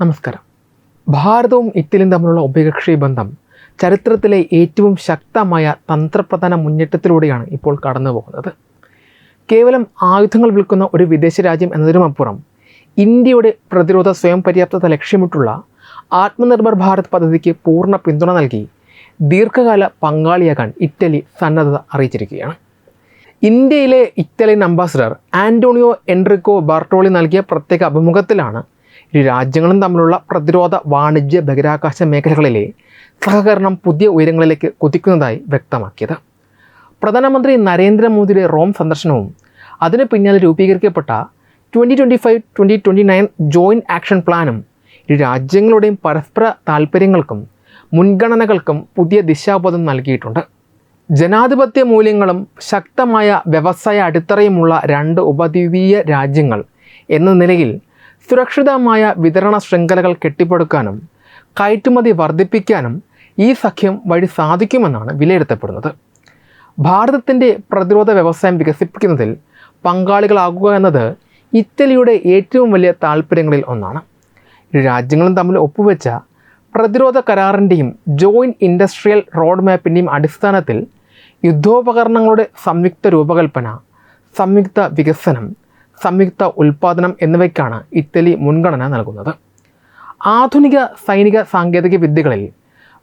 നമസ്കാരം. ഭാരതവും ഇറ്റലിയും തമ്മിലുള്ള ഉഭയകക്ഷി ബന്ധം ചരിത്രത്തിലെ ഏറ്റവും ശക്തമായ തന്ത്രപ്രധാന മുന്നേറ്റത്തിലൂടെയാണ് ഇപ്പോൾ കടന്നു പോകുന്നത്. കേവലം ആയുധങ്ങൾ വിൽക്കുന്ന ഒരു വിദേശ രാജ്യം എന്നതിനുമപ്പുറം ഇന്ത്യയുടെ പ്രതിരോധ സ്വയം പര്യാപ്തത ലക്ഷ്യമിട്ടുള്ള ആത്മനിർഭർ ഭാരത് പദ്ധതിക്ക് പൂർണ്ണ പിന്തുണ നൽകി ദീർഘകാല പങ്കാളിയാകാൻ ഇറ്റലി സന്നദ്ധത അറിയിച്ചിരിക്കുകയാണ്. ഇന്ത്യയിലെ ഇറ്റാലിയൻ അംബാസഡർ ആൻ്റോണിയോ എൻറിക്കോ ബാർട്ടോളി നൽകിയ പ്രത്യേക അഭിമുഖത്തിലാണ് ഇരു രാജ്യങ്ങളും തമ്മിലുള്ള പ്രതിരോധ, വാണിജ്യ, ബഹിരാകാശ മേഖലകളിലെ സഹകരണം പുതിയ ഉയരങ്ങളിലേക്ക് കുതിക്കുന്നതായി വ്യക്തമാക്കിയത്. പ്രധാനമന്ത്രി നരേന്ദ്രമോദിയുടെ റോം സന്ദർശനവും അതിന് പിന്നാലെ രൂപീകരിക്കപ്പെട്ട 2025-2029 ജോയിൻറ്റ് ആക്ഷൻ പ്ലാനും ഇരു രാജ്യങ്ങളുടെയും പരസ്പര താൽപ്പര്യങ്ങൾക്കും മുൻഗണനകൾക്കും പുതിയ ദിശാബോധം നൽകിയിട്ടുണ്ട്. ജനാധിപത്യ മൂല്യങ്ങളും ശക്തമായ വ്യവസായ അടിത്തറയുമുള്ള രണ്ട് ഉപദ്വീപീയ രാജ്യങ്ങൾ എന്ന നിലയിൽ സുരക്ഷിതമായ വിതരണ ശൃംഖലകൾ കെട്ടിപ്പടുക്കാനും കയറ്റുമതി വർദ്ധിപ്പിക്കാനും ഈ സഖ്യം വഴി സാധിക്കുമെന്നാണ് വിലയിരുത്തപ്പെടുന്നത്. ഭാരതത്തിൻ്റെ പ്രതിരോധ വ്യവസായം വികസിപ്പിക്കുന്നതിൽ പങ്കാളികളാകുക എന്നത് ഇറ്റലിയുടെ ഏറ്റവും വലിയ താൽപ്പര്യങ്ങളിൽ ഒന്നാണ്. ഇരു രാജ്യങ്ങളും തമ്മിൽ ഒപ്പുവെച്ച പ്രതിരോധ കരാറിൻ്റെയും ജോയിൻറ്റ് ഇൻഡസ്ട്രിയൽ റോഡ് മാപ്പിൻ്റെയും അടിസ്ഥാനത്തിൽ യുദ്ധോപകരണങ്ങളുടെ സംയുക്ത രൂപകൽപ്പന, സംയുക്ത വികസനം, സംയുക്ത ഉൽപ്പാദനം എന്നിവയ്ക്കാണ് ഇറ്റലി മുൻഗണന നൽകുന്നത്. ആധുനിക സൈനിക സാങ്കേതിക വിദ്യകളിൽ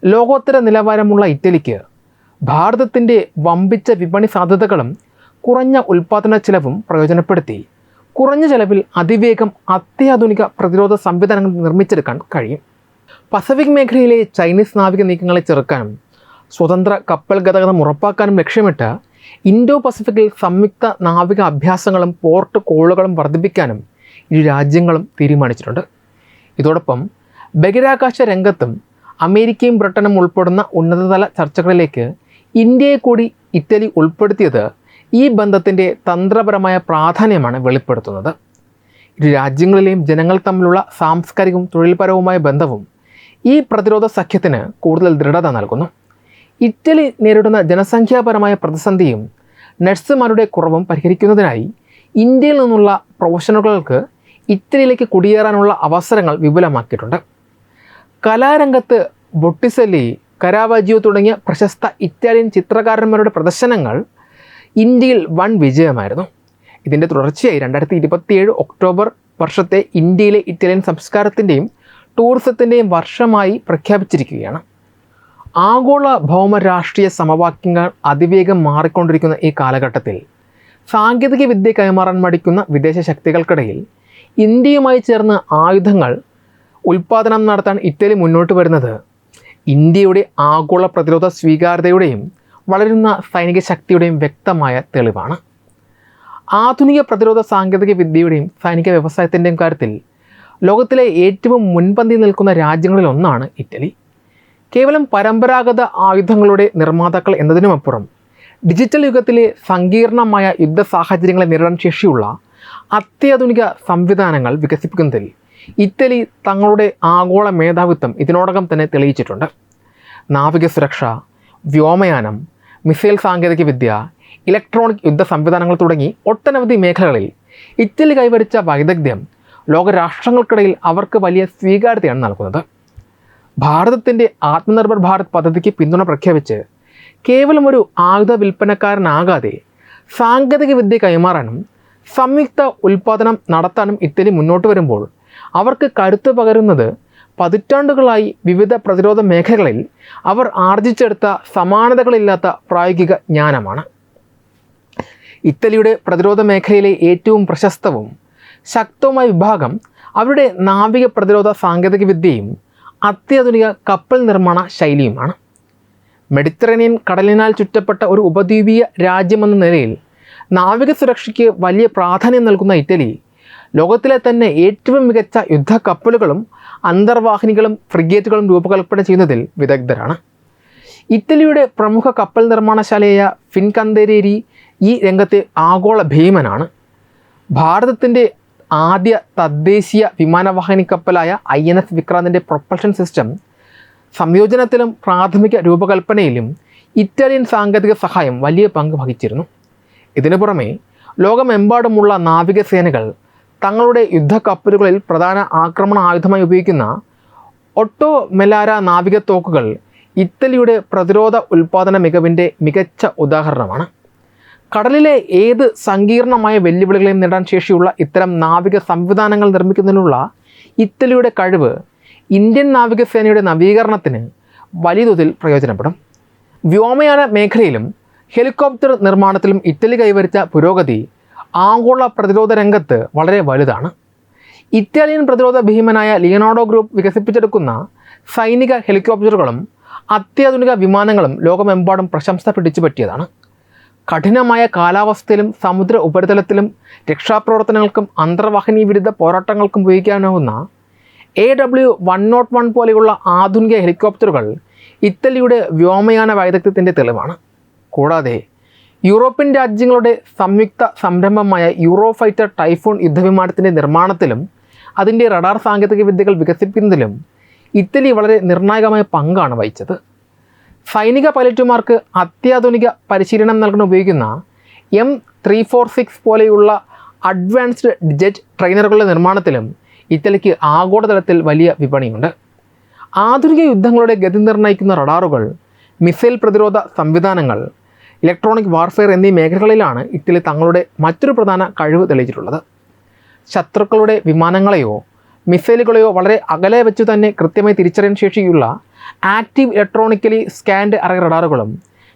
ലോകോത്തര നിലവാരമുള്ള ഇറ്റലിക്ക് ഭാരതത്തിൻ്റെ വമ്പിച്ച വിപണി സാധ്യതകളും കുറഞ്ഞ ഉൽപ്പാദന ചെലവും പ്രയോജനപ്പെടുത്തി കുറഞ്ഞ ചെലവിൽ അതിവേഗം അത്യാധുനിക പ്രതിരോധ സംവിധാനങ്ങൾ നിർമ്മിച്ചെടുക്കാൻ കഴിയും. പസഫിക് മേഖലയിലെ ചൈനീസ് നാവിക നീക്കങ്ങളെ ചെറുക്കാനും സ്വതന്ത്ര കപ്പൽ ഗതാഗതം ഉറപ്പാക്കാനും ലക്ഷ്യമിട്ട് ഇൻഡോ പസഫിക്കിൽ സംയുക്ത നാവിക അഭ്യാസങ്ങളും പോർട്ട് കോളുകളും വർദ്ധിപ്പിക്കാനും ഇരു രാജ്യങ്ങളും തീരുമാനിച്ചിട്ടുണ്ട്. ഇതോടൊപ്പം ബഹിരാകാശ രംഗത്തും അമേരിക്കയും ബ്രിട്ടനും ഉൾപ്പെടുന്ന ഉന്നതതല ചർച്ചകളിലേക്ക് ഇന്ത്യയെ കൂടി ഇറ്റലി ഉൾപ്പെടുത്തിയത് ഈ ബന്ധത്തിൻ്റെ തന്ത്രപരമായ പ്രാധാന്യമാണ് വെളിപ്പെടുത്തുന്നത്. ഇരു രാജ്യങ്ങളിലെയും ജനങ്ങൾ തമ്മിലുള്ള സാംസ്കാരികവും തൊഴിൽപരവുമായ ബന്ധവും ഈ പ്രതിരോധ സഖ്യത്തിന് കൂടുതൽ ദൃഢത നൽകുന്നു. ഇറ്റലി നേരിടുന്ന ജനസംഖ്യാപരമായ പ്രതിസന്ധിയും നഴ്സുമാരുടെ കുറവും പരിഹരിക്കുന്നതിനായി ഇന്ത്യയിൽ നിന്നുള്ള പ്രൊഫഷണലുകൾക്ക് ഇറ്റലിയിലേക്ക് കുടിയേറാനുള്ള അവസരങ്ങൾ വിപുലമാക്കിയിട്ടുണ്ട്. കലാരംഗത്ത് ബൊട്ടിസെല്ലി, കരാവാജിയോ തുടങ്ങിയ പ്രശസ്ത ഇറ്റാലിയൻ ചിത്രകാരന്മാരുടെ പ്രദർശനങ്ങൾ ഇന്ത്യയിൽ വൻ വിജയമായിരുന്നു. ഇതിൻ്റെ തുടർച്ചയായി 2027 ഒക്ടോബർ വർഷത്തെ ഇന്ത്യയിലെ ഇറ്റാലിയൻ സംസ്കാരത്തിൻ്റെയും ടൂറിസത്തിൻ്റെയും വർഷമായി പ്രഖ്യാപിച്ചിരിക്കുകയാണ്. ആഗോള ഭൗമ രാഷ്ട്രീയ സമവാക്യങ്ങൾ അതിവേഗം മാറിക്കൊണ്ടിരിക്കുന്ന ഈ കാലഘട്ടത്തിൽ സാങ്കേതിക വിദ്യ കൈമാറാൻ മടിക്കുന്ന വിദേശ ശക്തികൾക്കിടയിൽ ഇന്ത്യയുമായി ചേർന്ന് ആയുധങ്ങൾ ഉൽപ്പാദനം നടത്താൻ ഇറ്റലി മുന്നോട്ട് വരുന്നത് ഇന്ത്യയുടെ ആഗോള പ്രതിരോധ സ്വീകാര്യതയുടെയും വളരുന്ന സൈനിക ശക്തിയുടെയും വ്യക്തമായ തെളിവാണ്. ആധുനിക പ്രതിരോധ സാങ്കേതിക വിദ്യയുടെയും സൈനിക വ്യവസായത്തിൻ്റെയും കാര്യത്തിൽ ലോകത്തിലെ ഏറ്റവും മുൻപന്തി നിൽക്കുന്ന രാജ്യങ്ങളിൽ ഒന്നാണ് ഇറ്റലി. കേവലം പരമ്പരാഗത ആയുധങ്ങളുടെ നിർമ്മാതാക്കൾ എന്നതിനുമപ്പുറം ഡിജിറ്റൽ യുഗത്തിലെ സങ്കീർണമായ യുദ്ധ സാഹചര്യങ്ങളെ നേരിടാൻ ശേഷിയുള്ള അത്യാധുനിക സംവിധാനങ്ങൾ വികസിപ്പിക്കുന്നതിൽ ഇറ്റലി തങ്ങളുടെ ആഗോള മേധാവിത്വം ഇതിനോടകം തന്നെ തെളിയിച്ചിട്ടുണ്ട്. നാവിക സുരക്ഷ, വ്യോമയാനം, മിസൈൽ സാങ്കേതിക വിദ്യ, ഇലക്ട്രോണിക് യുദ്ധ സംവിധാനങ്ങൾ തുടങ്ങി ഒട്ടനവധി മേഖലകളിൽ ഇറ്റലി കൈവരിച്ച വൈദഗ്ധ്യം ലോകരാഷ്ട്രങ്ങൾക്കിടയിൽ അവർക്ക് വലിയ സ്വീകാര്യതയാണ് നൽകുന്നത്. ഭാരതത്തിൻ്റെ ആത്മനിർഭർ ഭാരത് പദ്ധതിക്ക് പിന്തുണ പ്രഖ്യാപിച്ച് കേവലം ഒരു ആയുധ വിൽപ്പനക്കാരനാകാതെ സാങ്കേതിക വിദ്യ കൈമാറാനും സംയുക്ത ഉൽപ്പാദനം നടത്താനും ഇറ്റലി മുന്നോട്ട് വരുമ്പോൾ അവർക്ക് കരുത്ത് പകരുന്നത് പതിറ്റാണ്ടുകളായി വിവിധ പ്രതിരോധ മേഖലകളിൽ അവർ ആർജിച്ചെടുത്ത സമാനതകളില്ലാത്ത പ്രായോഗിക ജ്ഞാനമാണ്. ഇറ്റലിയുടെ പ്രതിരോധ മേഖലയിലെ ഏറ്റവും പ്രശസ്തവും ശക്തവുമായ വിഭാഗം അവരുടെ നാവിക പ്രതിരോധ സാങ്കേതിക വിദ്യയും അത്യാധുനിക കപ്പൽ നിർമ്മാണ ശൈലിയുമാണ്. മെഡിറ്ററേനിയൻ കടലിനാൽ ചുറ്റപ്പെട്ട ഒരു ഉപദ്വീപീയ രാജ്യമെന്ന നിലയിൽ നാവിക സുരക്ഷയ്ക്ക് വലിയ പ്രാധാന്യം നൽകുന്ന ഇറ്റലി ലോകത്തിലെ തന്നെ ഏറ്റവും മികച്ച യുദ്ധക്കപ്പലുകളും അന്തർവാഹിനികളും ഫ്രിഗേറ്റുകളും രൂപകൽപ്പന ചെയ്യുന്നതിൽ വിദഗ്ധരാണ്. ഇറ്റലിയുടെ പ്രമുഖ കപ്പൽ നിർമ്മാണശാലയായ ഫിൻകന്തേരേരി ഈ രംഗത്തെ ആഗോള ഭീമനാണ്. ഭാരതത്തിൻ്റെ ആദ്യ തദ്ദേശീയ വിമാനവാഹിനി കപ്പലായ INS വിക്രാന്തിൻ്റെ പ്രൊപ്പൽഷൻ സിസ്റ്റം സംയോജനത്തിലും പ്രാഥമിക രൂപകൽപ്പനയിലും ഇറ്റാലിയൻ സാങ്കേതിക സഹായം വലിയ പങ്ക് വഹിച്ചിരുന്നു. ഇതിനു പുറമെ ലോകമെമ്പാടുമുള്ള നാവികസേനകൾ തങ്ങളുടെ യുദ്ധക്കപ്പലുകളിൽ പ്രധാന ആക്രമണ ആയുധമായി ഉപയോഗിക്കുന്ന ഒട്ടോ മെലാര നാവിക തോക്കുകൾ ഇറ്റലിയുടെ പ്രതിരോധ ഉൽപ്പാദന മികവിൻ്റെ മികച്ച ഉദാഹരണമാണ്. കടലിലെ ഏത് സങ്കീർണമായ വെല്ലുവിളികളെയും നേടാൻ ശേഷിയുള്ള ഇത്തരം നാവിക സംവിധാനങ്ങൾ നിർമ്മിക്കുന്നതിനുള്ള ഇറ്റലിയുടെ കഴിവ് ഇന്ത്യൻ നാവികസേനയുടെ നവീകരണത്തിന് വലിയ തോതിൽ പ്രയോജനപ്പെടും. വ്യോമയാന മേഖലയിലും ഹെലികോപ്റ്റർ നിർമ്മാണത്തിലും ഇറ്റലി കൈവരിച്ച പുരോഗതി ആഗോള പ്രതിരോധ രംഗത്ത് വളരെ വലുതാണ്. ഇറ്റാലിയൻ പ്രതിരോധ ഭീമനായ ലിയനാർഡോ ഗ്രൂപ്പ് വികസിപ്പിച്ചെടുക്കുന്ന സൈനിക ഹെലികോപ്റ്ററുകളും അത്യാധുനിക വിമാനങ്ങളും ലോകമെമ്പാടും പ്രശംസ പിടിച്ചുപറ്റിയതാണ്. കഠിനമായ കാലാവസ്ഥയിലും സമുദ്ര ഉപരിതലത്തിലും രക്ഷാപ്രവർത്തനങ്ങൾക്കും അന്തർവാഹിനി വിരുദ്ധ പോരാട്ടങ്ങൾക്കും ഉപയോഗിക്കാനാവുന്ന AW101 പോലെയുള്ള ആധുനിക ഹെലികോപ്റ്ററുകൾ ഇറ്റലിയുടെ വ്യോമയാന വൈദഗ്ധ്യത്തിൻ്റെ തെളിവാണ്. കൂടാതെ യൂറോപ്യൻ രാജ്യങ്ങളുടെ സംയുക്ത സംരംഭമായ യൂറോഫൈറ്റർ ടൈഫൂൺ യുദ്ധവിമാനത്തിൻ്റെ നിർമ്മാണത്തിലും അതിൻ്റെ റഡാർ സാങ്കേതിക വിദ്യകൾ വികസിപ്പിക്കുന്നതിലും ഇറ്റലി വളരെ നിർണായകമായ പങ്കാണ് വഹിച്ചത്. സൈനിക പൈലറ്റുമാർക്ക് അത്യാധുനിക പരിശീലനം നൽകാൻ ഉപയോഗിക്കുന്ന M346 പോലെയുള്ള അഡ്വാൻസ്ഡ് ജെറ്റ് ട്രെയിനറുകളുടെ നിർമ്മാണത്തിലും ഇറ്റലിക്ക് ആഗോളതലത്തിൽ വലിയ വിപണിയുണ്ട്. ആധുനിക യുദ്ധങ്ങളുടെ ഗതി നിർണ്ണയിക്കുന്ന റഡാറുകൾ, മിസൈൽ പ്രതിരോധ സംവിധാനങ്ങൾ, ഇലക്ട്രോണിക് വാർഫെയർ എന്നീ മേഖലകളിലാണ് ഇറ്റലി തങ്ങളുടെ മറ്റൊരു പ്രധാന കഴിവ് തെളിയിച്ചിട്ടുള്ളത്. ശത്രുക്കളുടെ വിമാനങ്ങളെയോ മിസൈലുകളെയോ വളരെ അകലെ വെച്ചു തന്നെ കൃത്യമായി തിരിച്ചറിയാൻ ശേഷിയുള്ള ആക്റ്റീവ് ഇലക്ട്രോണിക്കലി സ്കാൻഡ് അറേ റഡാറുകളും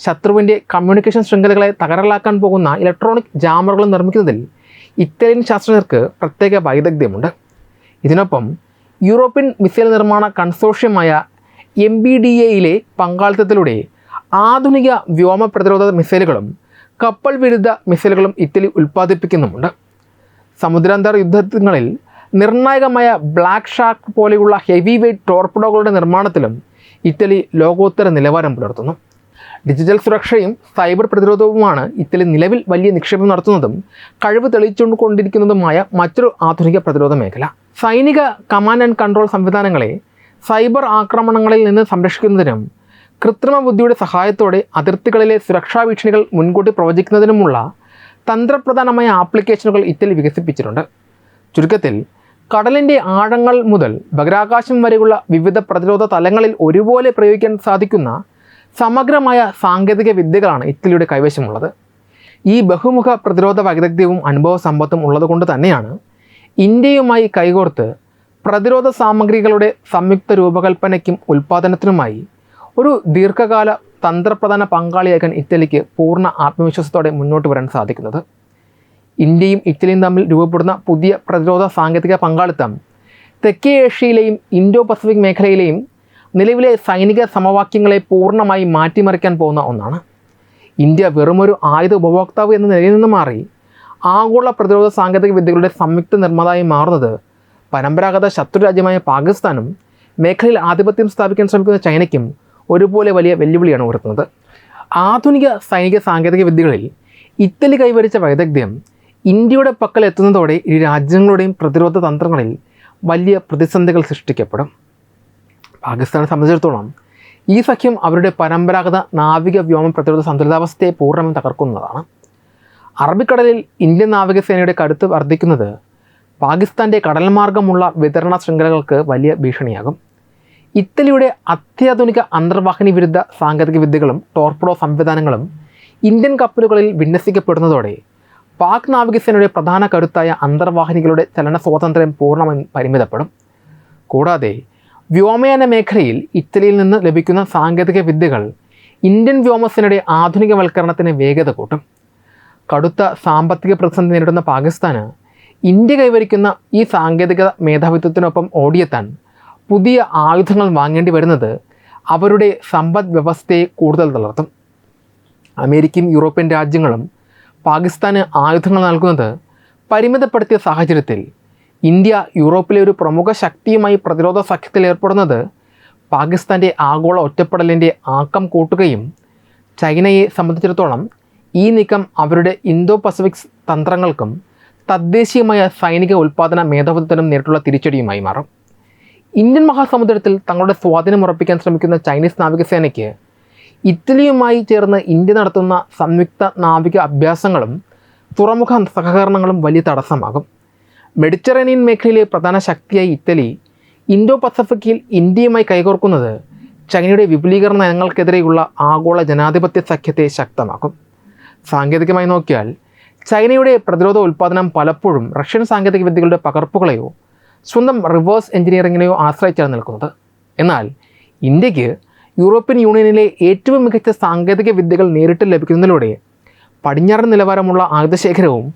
ശത്രുവിൻ്റെ കമ്മ്യൂണിക്കേഷൻ ശൃംഖലകളെ തകരാറിലാക്കാൻ പോകുന്ന ഇലക്ട്രോണിക് ജാമറുകളും നിർമ്മിക്കുന്നതിൽ ഇറ്റാലിയൻ ശാസ്ത്രജ്ഞർക്ക് പ്രത്യേക വൈദഗ്ധ്യമുണ്ട്. ഇതിനൊപ്പം യൂറോപ്യൻ മിസൈൽ നിർമ്മാണ കൺസോർഷ്യമായ MBDAയിലെ പങ്കാളിത്തത്തിലൂടെ ആധുനിക വ്യോമ പ്രതിരോധ മിസൈലുകളും കപ്പൽ വിരുദ്ധ മിസൈലുകളും ഇറ്റലി ഉൽപ്പാദിപ്പിക്കുന്നുമുണ്ട്. സമുദ്രാന്തർ യുദ്ധങ്ങളിൽ നിർണായകമായ ബ്ലാക്ക് ഷാർക്ക് പോലെയുള്ള ഹെവി വെയ്റ്റ് ടോർപിഡോകളുടെ നിർമ്മാണത്തിലും ഇറ്റലി ലോകോത്തര നിലവാരം പുലർത്തുന്നു. ഡിജിറ്റൽ സുരക്ഷയും സൈബർ പ്രതിരോധവുമാണ് ഇറ്റലി നിലവിൽ വലിയ നിക്ഷേപം നടത്തുന്നതും കഴിവ് തെളിയിച്ചുകൊണ്ടിരിക്കുന്നതുമായ മറ്റൊരു ആധുനിക പ്രതിരോധ മേഖല. സൈനിക കമാൻഡ് ആൻഡ് കൺട്രോൾ സംവിധാനങ്ങളെ സൈബർ ആക്രമണങ്ങളിൽ നിന്ന് സംരക്ഷിക്കുന്നതിനും കൃത്രിമ ബുദ്ധിയുടെ സഹായത്തോടെ അതിർത്തികളിലെ സുരക്ഷാ ഭീഷണികൾ മുൻകൂട്ടി പ്രവചിക്കുന്നതിനുമുള്ള തന്ത്രപ്രധാനമായ ആപ്ലിക്കേഷനുകൾ ഇറ്റലി വികസിപ്പിച്ചിട്ടുണ്ട്. ചുരുക്കത്തിൽ കടലിൻ്റെ ആഴങ്ങൾ മുതൽ ബഹിരാകാശം വരെയുള്ള വിവിധ പ്രതിരോധ തലങ്ങളിൽ ഒരുപോലെ പ്രയോഗിക്കാൻ സാധിക്കുന്ന സമഗ്രമായ സാങ്കേതിക വിദ്യകളാണ് ഇറ്റലിയുടെ കൈവശമുള്ളത്. ഈ ബഹുമുഖ പ്രതിരോധ വൈദഗ്ധ്യവും അനുഭവ സമ്പത്തും ഉള്ളതുകൊണ്ട് തന്നെയാണ് ഇന്ത്യയുമായി കൈകോർത്ത് പ്രതിരോധ സാമഗ്രികളുടെ സംയുക്ത രൂപകൽപ്പനയ്ക്കും ഉൽപ്പാദനത്തിനുമായി ഒരു ദീർഘകാല തന്ത്രപ്രധാന പങ്കാളിയാക്കാൻ ഇറ്റലിക്ക് പൂർണ്ണ ആത്മവിശ്വാസത്തോടെ മുന്നോട്ട് വരാൻ സാധിക്കുന്നത്. ഇന്ത്യയും ഇറ്റലിയും തമ്മിൽ രൂപപ്പെടുന്ന പുതിയ പ്രതിരോധ സാങ്കേതിക പങ്കാളിത്തം തെക്കേ ഏഷ്യയിലെയും ഇൻഡോ പസഫിക് മേഖലയിലെയും നിലവിലെ സൈനിക സമവാക്യങ്ങളെ പൂർണ്ണമായി മാറ്റിമറിക്കാൻ പോകുന്ന ഒന്നാണ്. ഇന്ത്യ വെറുമൊരു ആയുധ ഉപഭോക്താവ് എന്ന നിലയിൽ നിന്ന് മാറി ആഗോള പ്രതിരോധ സാങ്കേതിക വിദ്യകളുടെ സംയുക്ത നിർമ്മാതായി മാറുന്നത് പരമ്പരാഗത ശത്രുരാജ്യമായ പാകിസ്ഥാനും മേഖലയിൽ ആധിപത്യം സ്ഥാപിക്കാൻ ശ്രമിക്കുന്ന ചൈനയ്ക്കും ഒരുപോലെ വലിയ വെല്ലുവിളിയാണ് ഉയർത്തുന്നത്. ആധുനിക സൈനിക സാങ്കേതിക വിദ്യകളിൽ ഇറ്റലി കൈവരിച്ച വൈദഗ്ധ്യം ഇന്ത്യയുടെ പക്കൽ എത്തുന്നതോടെ ഇരു രാജ്യങ്ങളുടെയും പ്രതിരോധ തന്ത്രങ്ങളിൽ വലിയ പ്രതിസന്ധികൾ സൃഷ്ടിക്കപ്പെടും. പാകിസ്ഥാനെ സംബന്ധിച്ചിടത്തോളം ഈ സഖ്യം അവരുടെ പരമ്പരാഗത നാവിക വ്യോമ പ്രതിരോധ സന്തുലിതാവസ്ഥയെ പൂർണ്ണമായും തകർക്കുന്നതാണ്. അറബിക്കടലിൽ ഇന്ത്യൻ നാവികസേനയുടെ കരുത്ത് വർദ്ധിക്കുന്നത് പാകിസ്ഥാൻ്റെ കടൽമാർഗമുള്ള വിതരണ ശൃംഖലകൾക്ക് വലിയ ഭീഷണിയാകും. ഇറ്റലിയുടെ അത്യാധുനിക അന്തർവാഹിനി വിരുദ്ധ സാങ്കേതിക വിദ്യകളും ടോർപിഡോ സംവിധാനങ്ങളും ഇന്ത്യൻ കപ്പലുകളിൽ വിന്യസിക്കപ്പെടുന്നതോടെ പാക് നാവികസേനയുടെ പ്രധാന കരുത്തായ അന്തർവാഹിനികളുടെ ചലന സ്വാതന്ത്ര്യം പൂർണ്ണമായും പരിമിതപ്പെടും. കൂടാതെ വ്യോമയാന മേഖലയിൽ ഇറ്റലിയിൽ നിന്ന് ലഭിക്കുന്ന സാങ്കേതിക വിദ്യകൾ ഇന്ത്യൻ വ്യോമസേനയുടെ ആധുനികവൽക്കരണത്തിന് വേഗത കൂട്ടും. കടുത്ത സാമ്പത്തിക പ്രതിസന്ധി നേരിടുന്ന പാകിസ്ഥാന് ഇന്ത്യ കൈവരിക്കുന്ന ഈ സാങ്കേതിക മേധാവിത്വത്തിനൊപ്പം ഓടിയെത്താൻ പുതിയ ആയുധങ്ങൾ വാങ്ങേണ്ടി വരുന്നത് അവരുടെ സമ്പദ് വ്യവസ്ഥയെ കൂടുതൽ തളർത്തും. അമേരിക്കയും യൂറോപ്യൻ രാജ്യങ്ങളും പാകിസ്ഥാന് ആയുധങ്ങൾ നൽകുന്നത് പരിമിതപ്പെടുത്തിയ സാഹചര്യത്തിൽ ഇന്ത്യ യൂറോപ്പിലെ ഒരു പ്രമുഖ ശക്തിയുമായി പ്രതിരോധ സഖ്യത്തിൽ ഏർപ്പെടുന്നത് പാകിസ്ഥാൻ്റെ ആഗോള ഒറ്റപ്പെടലിൻ്റെ ആക്കം കൂട്ടുകയും ചൈനയെ സംബന്ധിച്ചിടത്തോളം ഈ നീക്കം അവരുടെ ഇന്തോ പസഫിക് തന്ത്രങ്ങൾക്കും തദ്ദേശീയമായ സൈനിക ഉൽപ്പാദന മേധാവിത്വത്തിനും നേരിട്ടുള്ള തിരിച്ചടിയുമായി മാറും. ഇന്ത്യൻ മഹാസമുദ്രത്തിൽ തങ്ങളുടെ സ്വാധീനം ഉറപ്പിക്കാൻ ശ്രമിക്കുന്ന ചൈനീസ് നാവികസേനയ്ക്ക് ഇറ്റലിയുമായി ചേർന്ന് ഇന്ത്യ നടത്തുന്ന സംയുക്ത നാവിക അഭ്യാസങ്ങളും തുറമുഖ സഹകരണങ്ങളും വലിയ തടസ്സമാകും. മെഡിറ്ററേനിയൻ മേഖലയിലെ പ്രധാന ശക്തിയായി ഇറ്റലി ഇൻഡോ പസഫിക്കിൽ ഇന്ത്യയുമായി കൈകോർക്കുന്നത് ചൈനയുടെ വിപുലീകരണ നയങ്ങൾക്കെതിരെയുള്ള ആഗോള ജനാധിപത്യ സഖ്യത്തെ ശക്തമാക്കും. സാങ്കേതികമായി നോക്കിയാൽ ചൈനയുടെ പ്രതിരോധ ഉൽപ്പാദനം പലപ്പോഴും റഷ്യൻ സാങ്കേതിക വിദ്യകളുടെ പകർപ്പുകളെയോ സ്വന്തം റിവേഴ്സ് എഞ്ചിനീയറിങ്ങിനെയോ ആശ്രയിച്ചാണ് നിൽക്കുന്നത്. എന്നാൽ ഇന്ത്യക്ക് യൂറോപ്യൻ യൂണിയനിലെ ഏറ്റവും മികച്ച സാങ്കേതിക വിദ്യകൾ നേരിട്ട് ലഭിക്കുന്നതിലൂടെ പടിഞ്ഞാറൻ നിലവാരമുള്ള ആയുധശേഖരവും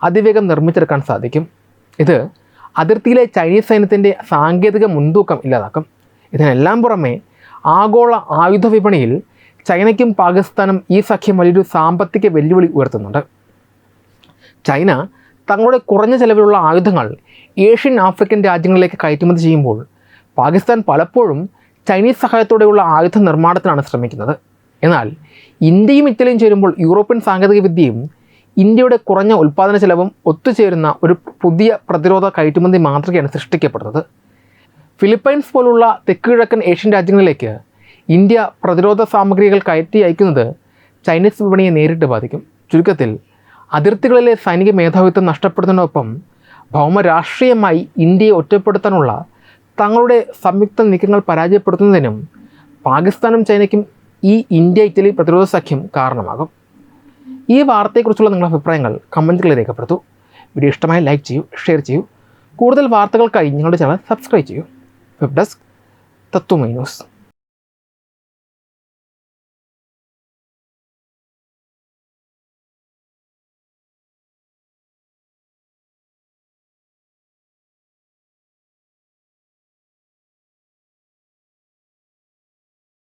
അതിവേഗം നിർമ്മിച്ചെടുക്കാൻ സാധിക്കും. ഇത് അതിർത്തിയിലെ ചൈനീസ് സൈന്യത്തിൻ്റെ സാങ്കേതിക മുൻതൂക്കം ഇല്ലാതാക്കും. ഇതിനെല്ലാം പുറമെ ആഗോള ആയുധ വിപണിയിൽ ചൈനയ്ക്കും പാകിസ്ഥാനും ഈ സഖ്യം വലിയൊരു സാമ്പത്തിക വെല്ലുവിളി ഉയർത്തുന്നുണ്ട്. ചൈന തങ്ങളുടെ കുറഞ്ഞ ചെലവിലുള്ള ആയുധങ്ങൾ ഏഷ്യൻ ആഫ്രിക്കൻ രാജ്യങ്ങളിലേക്ക് കയറ്റുമതി ചെയ്യുമ്പോൾ പാകിസ്ഥാൻ പലപ്പോഴും ചൈനീസ് സഹായത്തോടെയുള്ള ആയുധ നിർമ്മാണത്തിനാണ് ശ്രമിക്കുന്നത്. എന്നാൽ ഇന്ത്യയും ഇറ്റലിയും ചേരുമ്പോൾ യൂറോപ്യൻ സാങ്കേതിക വിദ്യയും ഇന്ത്യയുടെ കുറഞ്ഞ ഉൽപ്പാദന ചെലവും ഒത്തുചേരുന്ന ഒരു പുതിയ പ്രതിരോധ കയറ്റുമതി മാതൃകയാണ് സൃഷ്ടിക്കപ്പെടുന്നത്. ഫിലിപ്പൈൻസ് പോലുള്ള തെക്കുകിഴക്കൻ ഏഷ്യൻ രാജ്യങ്ങളിലേക്ക് ഇന്ത്യ പ്രതിരോധ സാമഗ്രികൾ കയറ്റി അയക്കുന്നത് ചൈനീസ് വിപണിയെ നേരിട്ട് ബാധിക്കും. ചുരുക്കത്തിൽ അതിർത്തികളിലെ സൈനിക മേധാവിത്വം നഷ്ടപ്പെടുന്നതിനൊപ്പം ഭൗമരാഷ്ട്രീയമായി ഇന്ത്യയെ ഒറ്റപ്പെടുത്താനുള്ള തങ്ങളുടെ സംയുക്ത നീക്കങ്ങൾ പരാജയപ്പെടുത്തുന്നതിനും പാകിസ്ഥാനും ചൈനയ്ക്കും ഈ ഇന്ത്യ ഇറ്റലി പ്രതിരോധ സഖ്യം കാരണമാകും. ഈ വാർത്തയെക്കുറിച്ചുള്ള നിങ്ങളുടെ അഭിപ്രായങ്ങൾ കമൻറ്റുകളിൽ രേഖപ്പെടുത്തൂ. വീഡിയോ ഇഷ്ടമായി ലൈക്ക് ചെയ്യൂ, ഷെയർ ചെയ്യൂ. കൂടുതൽ വാർത്തകൾക്കായി ഞങ്ങളുടെ ചാനൽ സബ്സ്ക്രൈബ് ചെയ്യൂ. വെബ് ഡെസ്ക് തത്വമൈ ന്യൂസ്.